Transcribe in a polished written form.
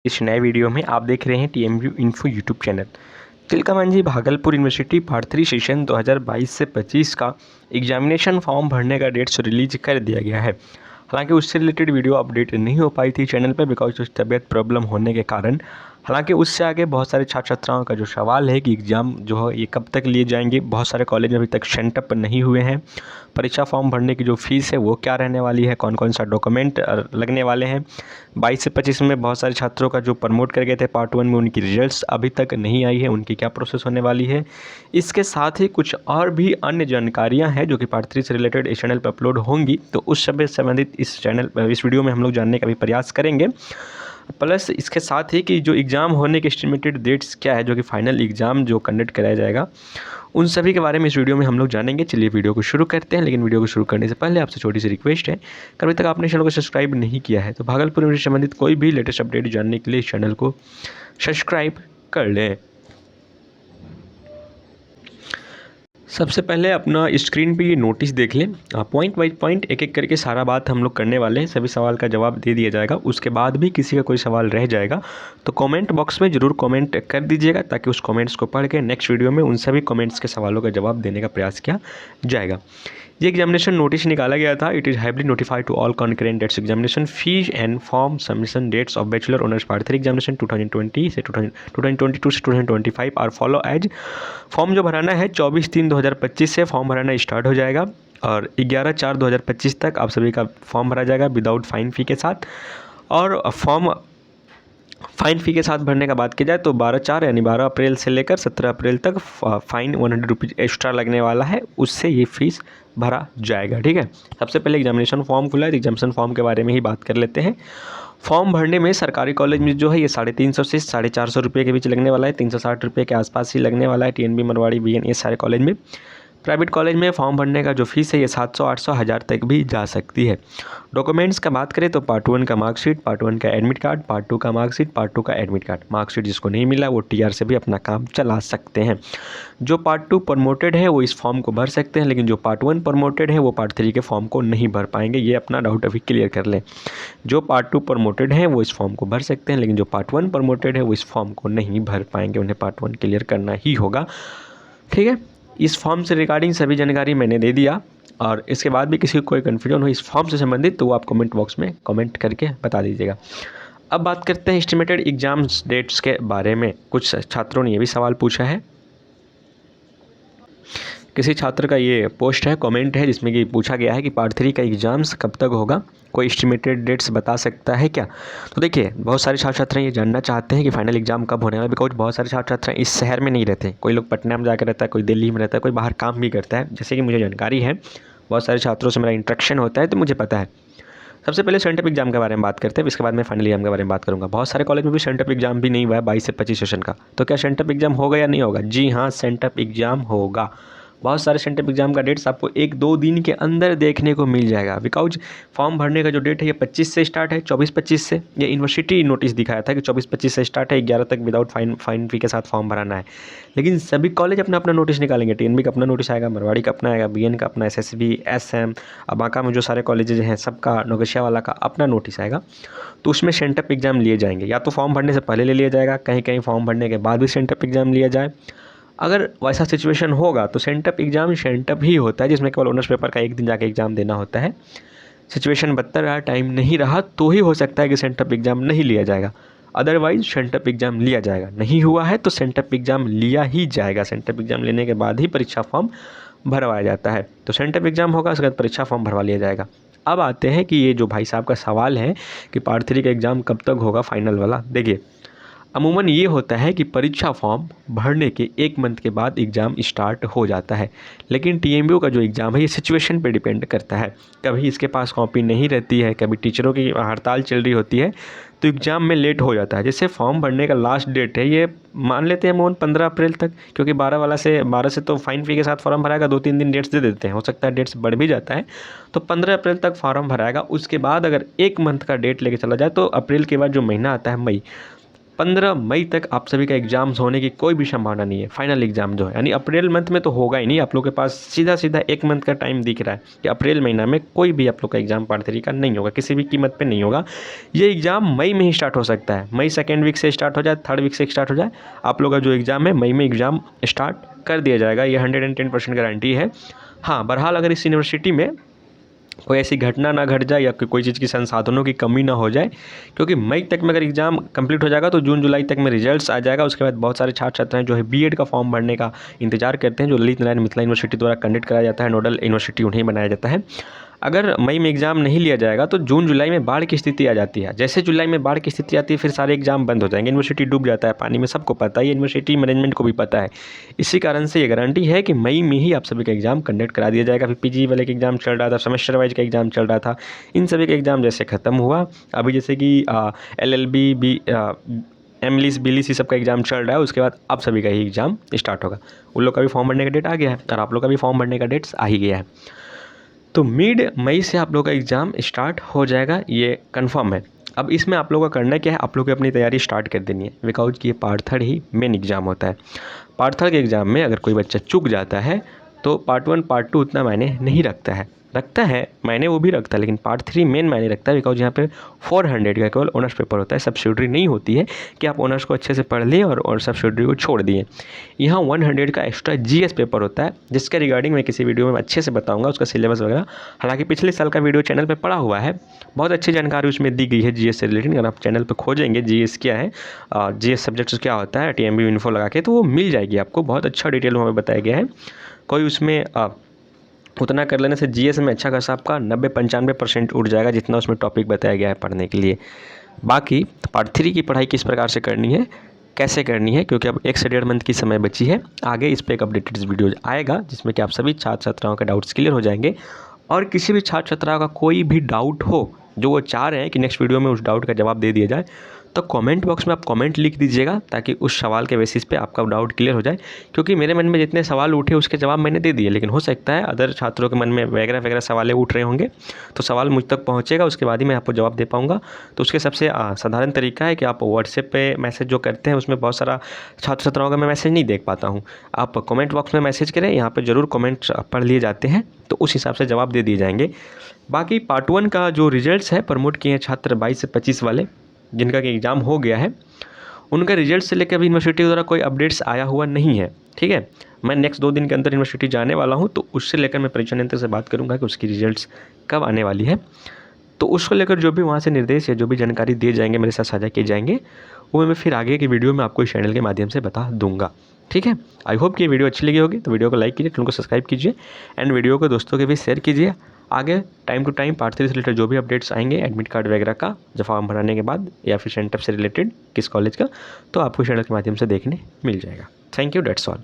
इस नए वीडियो में आप देख रहे हैं TMU info YouTube channel. Tilka Manjhi Bhagalpur university part 3 session 2022 से 25 का एग्जामिनेशन फॉर्म भरने का डेट्स रिलीज कर दिया गया है। हालांकि उससे रिलेटेड वीडियो अपडेट नहीं हो पाई थी चैनल पर बिकॉज कुछ तबीयत प्रॉब्लम होने के कारण। हालांकि उससे आगे बहुत सारे छात्र छात्राओं का जो सवाल है कि एग्ज़ाम जो है ये कब तक लिए जाएंगे, बहुत सारे कॉलेज अभी तक सेंटअप नहीं हुए हैं। परीक्षा फॉर्म भरने की जो फीस है वो क्या रहने वाली है, कौन कौन सा डॉक्यूमेंट लगने वाले हैं। 22 से 25 में बहुत सारे छात्रों का जो प्रमोट कर गए थे पार्ट 1 में उनकी रिजल्ट्स अभी तक नहीं आई है, उनकी क्या प्रोसेस होने वाली है। इसके साथ ही कुछ और भी अन्य जानकारियां हैं जो कि पार्ट 3 से रिलेटेड इस चैनल पर अपलोड होंगी, तो उस सब से संबंधित इस वीडियो में हम लोग जानने का भी प्रयास करेंगे। प्लस इसके साथ ही कि जो एग्ज़ाम होने के एस्टिमेटेड डेट्स क्या है, जो कि फाइनल एग्ज़ाम जो कंडक्ट कराया जाएगा, उन सभी के बारे में इस वीडियो में हम लोग जानेंगे। चलिए वीडियो को शुरू करते हैं। लेकिन वीडियो को शुरू करने से पहले आपसे छोटी सी रिक्वेस्ट है कि अभी तक आपने चैनल को सब्सक्राइब नहीं किया है तो भागलपुर यूनिवर्सिटी से संबंधित कोई भी लेटेस्ट अपडेट जानने के लिए इस चैनल को सब्सक्राइब कर लें। सबसे पहले अपना स्क्रीन पे ये नोटिस देख लें। पॉइंट बाई पॉइंट एक एक करके सारा बात हम लोग करने वाले हैं। सभी सवाल का जवाब दे दिया जाएगा। उसके बाद भी किसी का कोई सवाल रह जाएगा तो कमेंट बॉक्स में ज़रूर कमेंट कर दीजिएगा ताकि उस कमेंट्स को पढ़ के नेक्स्ट वीडियो में उन सभी कमेंट्स के सवालों का जवाब देने का प्रयास किया जाएगा। ये एग्जामिनेशन नोटिस निकाला गया था। It is heavily notified to all concurrent dates examination fees and form submission dates of bachelor honours part 3 एग्जामिनेशन 2020 से 2022 से 2025 आर फॉलो एज। फॉर्म जो भराना है 24/3/2025 से फॉर्म भराना स्टार्ट हो जाएगा और 11/4/2025 तक आप सभी का फॉर्म भरा जाएगा विदाउट फाइन फ़ी के साथ। और फॉर्म फ़ाइन फ़ी के साथ भरने का बात की जाए तो 12/4 यानी 12 अप्रैल से लेकर 17 अप्रैल तक फ़ाइन 100 रुपीज़ एक्स्ट्रा लगने वाला है, उससे ये फ़ीस भरा जाएगा। ठीक है, सबसे पहले एग्जामिनेशन फॉर्म खुला है, एग्जामिनेशन फॉर्म के बारे में ही बात कर लेते हैं। फॉर्म भरने में सरकारी कॉलेज में जो है ये 350 से 450 रुपये के बीच लगने वाला है, 360 रुपये के आसपास ही लगने वाला है। टीएनबी, मरवाड़ी, बीएन, ये सारे कॉलेज में। प्राइवेट कॉलेज में फॉर्म भरने का जो फीस है ये 700, 800, 1000 तक भी जा सकती है। डॉक्यूमेंट्स का बात करें तो पार्ट 1 का मार्कशीट, पार्ट 1 का एडमिट कार्ड, पार्ट 2 का मार्कशीट, पार्ट 2 का एडमिट कार्ड। मार्कशीट जिसको नहीं मिला वो टीआर से भी अपना काम चला सकते हैं। जो पार्ट 2 प्रमोटेड है वो इस फॉर्म को भर सकते हैं, लेकिन जो पार्ट 1 प्रमोटेड है वो पार्ट 3 के फॉर्म को नहीं भर पाएंगे। ये अपना डाउट अभी क्लियर कर लें। जो पार्ट 2 प्रमोटेड है वो इस फॉर्म को भर सकते हैं, लेकिन जो पार्ट 1 प्रमोटेड है वो इस फॉर्म को नहीं भर पाएंगे, उन्हें पार्ट 1 क्लियर करना ही होगा। ठीक है, इस फॉर्म से रिगार्डिंग सभी जानकारी मैंने दे दिया और इसके बाद भी किसी को कोई कन्फ्यूजन हो इस फॉर्म से संबंधित तो वो आप कमेंट बॉक्स में कमेंट करके बता दीजिएगा। अब बात करते हैं एस्टिमेटेड एग्जाम्स डेट्स के बारे में। कुछ छात्रों ने ये भी सवाल पूछा है। किसी छात्र का ये पोस्ट है, कमेंट है, जिसमें कि पूछा गया है कि पार्ट 3 का एग्ज़ाम्स कब तक होगा, कोई एस्टिमेटेड डेट्स बता सकता है क्या। तो देखिए, बहुत सारे छात्र छात्राएं ये जानना चाहते हैं कि फाइनल एग्जाम कब होने वाला है, बिकॉज बहुत सारे छात्र छात्राएं इस शहर में नहीं रहते। कोई लोग पटना में जाकर रहता है, कोई दिल्ली में रहता है, कोई बाहर काम भी करता है। जैसे कि मुझे जानकारी है, बहुत सारे छात्रों से मेरा इंटरेक्शन होता है तो मुझे पता है। सबसे पहले सेंटअप एग्जाम के बारे में बात करते हैं, इसके बाद मैं फाइनल एग्जाम के बारे में बात करूंगा। बहुत सारे कॉलेज में भी सेंटअप एग्जाम भी नहीं हुआ है 22 से 25 सेशन का। तो क्या सेंटअप एग्जाम होगा या नहीं होगा? जी हाँ, सेंटअप एग्जाम होगा। बहुत सारे सेंटअप एग्जाम का डेट्स आपको 1-2 दिन के अंदर देखने को मिल जाएगा। बिकॉज फॉर्म भरने का जो डेट है ये 25 से स्टार्ट है, 24-25 से। ये यूनिवर्सिटी नोटिस दिखाया था कि 24-25 से स्टार्ट है, 11 तक विदाउट फाइन फ़ी के साथ फॉर्म भराना है। लेकिन सभी कॉलेज अपना अपना नोटिस निकालेंगे। टीएनबी का अपना नोटिस आएगा, मरवाड़ी का अपना आएगा, बीएन का अपना, एसएसबी, एसएम, अब बांका में जो सारे कॉलेजेज हैं सबका, नौगछिया वाला का अपना नोटिस आएगा। तो उसमें सेंटअप एग्जाम लिए जाएंगे। या तो फॉर्म भरने से पहले ले लिया जाएगा, कहीं कहीं फॉर्म भरने के बाद भी सेंटअप एग्जाम लिया जाए। अगर वैसा सिचुएशन होगा तो सेंटअप एग्जाम सेंटअप ही होता है, जिसमें केवल ऑनर्स पेपर का एक दिन जाके एग्ज़ाम देना होता है। सिचुएशन बदतर रहा, टाइम नहीं रहा, तो ही हो सकता है कि सेंटअप एग्ज़ाम नहीं लिया जाएगा। अदरवाइज सेंटअप एग्ज़ाम लिया जाएगा। नहीं हुआ है तो सेंटअप एग्ज़ाम लिया ही जाएगा। सेंटअप एग्ज़ाम लेने के बाद ही परीक्षा फॉर्म भरवाया जाता है। तो सेंटअप एग्ज़ाम होगा, उसके बाद परीक्षा फॉर्म भरवा लिया जाएगा। अब आते हैं कि ये जो भाई साहब का सवाल है कि पार्ट 3 का एग्ज़ाम कब तक होगा फाइनल वाला। देखिए, अमूमन ये होता है कि परीक्षा फॉर्म भरने के 1 मंथ के बाद एग्ज़ाम स्टार्ट हो जाता है। लेकिन टीएमयू का जो एग्ज़ाम है ये सिचुएशन पे डिपेंड करता है। कभी इसके पास कॉपी नहीं रहती है, कभी टीचरों की हड़ताल चल रही होती है तो एग्ज़ाम में लेट हो जाता है। जैसे फॉर्म भरने का लास्ट डेट है ये मान लेते हैं अमूमन 15 अप्रैल तक, क्योंकि 12 से तो फाइन फ़ी के साथ फॉर्म भराएगा, 2-3 दिन डेट्स दे देते हैं। हो सकता है डेट्स बढ़ भी जाता है, तो 15 अप्रैल तक फॉर्म भराएगा। उसके बाद अगर 1 मंथ का डेट लेके चला जाए तो अप्रैल के बाद जो महीना आता है मई, 15 मई तक आप सभी का एग्ज़ाम्स होने की कोई भी संभावना नहीं है। फाइनल एग्ज़ाम जो है यानी अप्रैल मंथ में तो होगा ही नहीं। आप लोग के पास सीधा सीधा 1 मंथ का टाइम दिख रहा है कि अप्रैल महीना में कोई भी आप लोग का एग्ज़ाम पार्ट 3 का नहीं होगा, किसी भी कीमत पे नहीं होगा। ये एग्ज़ाम मई में ही स्टार्ट हो सकता है। मई 2nd वीक से स्टार्ट हो जाए, 3rd वीक से स्टार्ट हो जाए, आप लोग का जो एग्ज़ाम है मई में एग्ज़ाम स्टार्ट कर दिया जाएगा। ये 110% गारंटी है। हाँ, बहरहाल अगर इस यूनिवर्सिटी में कोई ऐसी घटना ना घट जाए या कोई चीज़ की संसाधनों की कमी ना हो जाए, क्योंकि मई तक में अगर एग्ज़ाम कंप्लीट हो जाएगा तो जून जुलाई तक में रिजल्ट्स आ जाएगा। उसके बाद बहुत सारे छात्र छात्राएं जो है बीएड का फॉर्म भरने का इंतजार करते हैं, जो ललित नारायण मिथिला यूनिवर्सिटी द्वारा कंडक्ट कराया जाता है। नोडल यूनिवर्सिटी उन्हें बनाया जाता है। अगर मई में एग्ज़ाम नहीं लिया जाएगा तो जून जुलाई में बाढ़ की स्थिति आ जाती है। जैसे जुलाई में बाढ़ की स्थिति आती है फिर सारे एग्ज़ाम बंद हो जाएंगे, यूनिवर्सिटी डूब जाता है पानी में, सबको पता है, ये यूनिवर्सिटी मैनेजमेंट को भी पता है। इसी कारण से ये गारंटी है कि मई में ही आप सभी का एग्ज़ाम कंडक्ट करा दिया जाएगा। फिर पीजी वाले का एग्ज़ाम चल रहा था, सेमेस्टर वाइज का एग्ज़ाम चल रहा था, इन सभी का एग्ज़ाम जैसे ख़त्म हुआ, अभी जैसे कि LLB एमलिस बिलिस ये सब का एग्ज़ाम चल रहा है, उसके बाद अब सभी का ही एग्ज़ाम स्टार्ट होगा। उन लोग का भी फॉर्म भरने का डेट आ गया है और आप लोग का भी फॉर्म भरने का डेट्स आ ही गया है। तो मिड मई से आप लोग का एग्ज़ाम स्टार्ट हो जाएगा, ये कंफर्म है। अब इसमें आप लोगों का करना क्या है, आप लोग को अपनी तैयारी स्टार्ट कर देनी है, बिकॉज कि ये पार्ट 3 ही मेन एग्ज़ाम होता है। पार्ट 3 के एग्ज़ाम में अगर कोई बच्चा चूक जाता है तो पार्ट 1 पार्ट 2 उतना मायने नहीं रखता है, मायने वो भी रखता है, लेकिन पार्ट 3 मेन मायने रखता है। बिकॉज यहाँ पे 400 का केवल ऑनर्स पेपर होता है, सब्सिडियरी नहीं होती है कि आप ऑनर्स को अच्छे से पढ़ लिए और सब्सिडियरी को छोड़ दिए। यहाँ 100 का एक्स्ट्रा GS पेपर होता है, जिसके रिगार्डिंग मैं किसी वीडियो में अच्छे से बताऊंगा, उसका सिलेबस वगैरह। हालांकि पिछले साल का वीडियो चैनल पर पड़ा हुआ है, बहुत अच्छी जानकारी उसमें दी गई है GS से रिलेटेड। अगर आप चैनल पर खोजेंगे GS क्या है, GS सब्जेक्ट्स क्या होता है, TMB इन्फो लगा के, तो वो मिल जाएगी आपको। बहुत अच्छा डिटेल में बताया गया है। कोई उसमें उतना कर लेने से GS में अच्छा खासा आपका 90-95% उठ जाएगा, जितना उसमें टॉपिक बताया गया है पढ़ने के लिए। बाकी पार्ट 3 की पढ़ाई किस प्रकार से करनी है, कैसे करनी है, क्योंकि अब 1 से 1.5 मंथ की समय बची है, आगे इस पर एक अपडेटेड वीडियो आएगा जिसमें कि आप सभी छात्र छात्राओं के डाउट्स क्लियर हो जाएंगे। और किसी भी छात्र छात्राओं का कोई भी डाउट हो जो वो चाह रहे हैं कि नेक्स्ट वीडियो में उस डाउट का जवाब दे दिया जाए, तो कमेंट बॉक्स में आप कमेंट लिख दीजिएगा, ताकि उस सवाल के बेसिस पे आपका डाउट क्लियर हो जाए। क्योंकि मेरे मन में जितने सवाल उठे उसके जवाब मैंने दे दिए, लेकिन हो सकता है अदर छात्रों के मन में वगैरह वगैरह सवाल उठ रहे होंगे, तो सवाल मुझ तक पहुँचेगा, उसके बाद ही मैं आपको जवाब दे पाऊँगा। तो उसके सबसे साधारण तरीका है कि आप व्हाट्सएप पे मैसेज जो करते हैं, उसमें बहुत सारा छात्र छात्राओं का मैं मैसेज नहीं देख पाता हूँ। आप कमेंट बॉक्स में मैसेज करें, यहाँ पर ज़रूर कमेंट पढ़ लिए जाते हैं, तो उस हिसाब से जवाब दे दिए जाएंगे। बाकी पार्ट 1 का जो रिजल्ट्स है प्रमोट किए हैं छात्र 22 से 25 वाले, जिनका कि एग्ज़ाम हो गया है, उनका रिजल्ट से लेकर अभी यूनिवर्सिटी द्वारा कोई अपडेट्स आया हुआ नहीं है। ठीक है, मैं नेक्स्ट 2 दिन के अंदर यूनिवर्सिटी जाने वाला हूँ, तो उससे लेकर मैं परीक्षा नियंत्रक से बात करूँगा कि उसकी रिजल्ट्स कब आने वाली है। तो उसको लेकर जो भी वहाँ से निर्देश या जो भी जानकारी दिए जाएंगे, मेरे साथ साझा किए जाएंगे, वो मैं फिर आगे की वीडियो में आपको इस चैनल के माध्यम से बता दूंगा। ठीक है, आई होप कि ये वीडियो अच्छी लगी होगी, तो वीडियो को लाइक कीजिए, चैनल को सब्सक्राइब कीजिए एंड वीडियो को दोस्तों के भी शेयर कीजिए। आगे टाइम टू टाइम पार्ट 3 से रिलेटेड जो भी अपडेट्स आएंगे, एडमिट कार्ड वगैरह का जब फॉर्म भराने के बाद, या फिर सेंटर से रिलेटेड किस कॉलेज का, तो आपको चैनल के माध्यम से देखने मिल जाएगा। Thank you, that's all.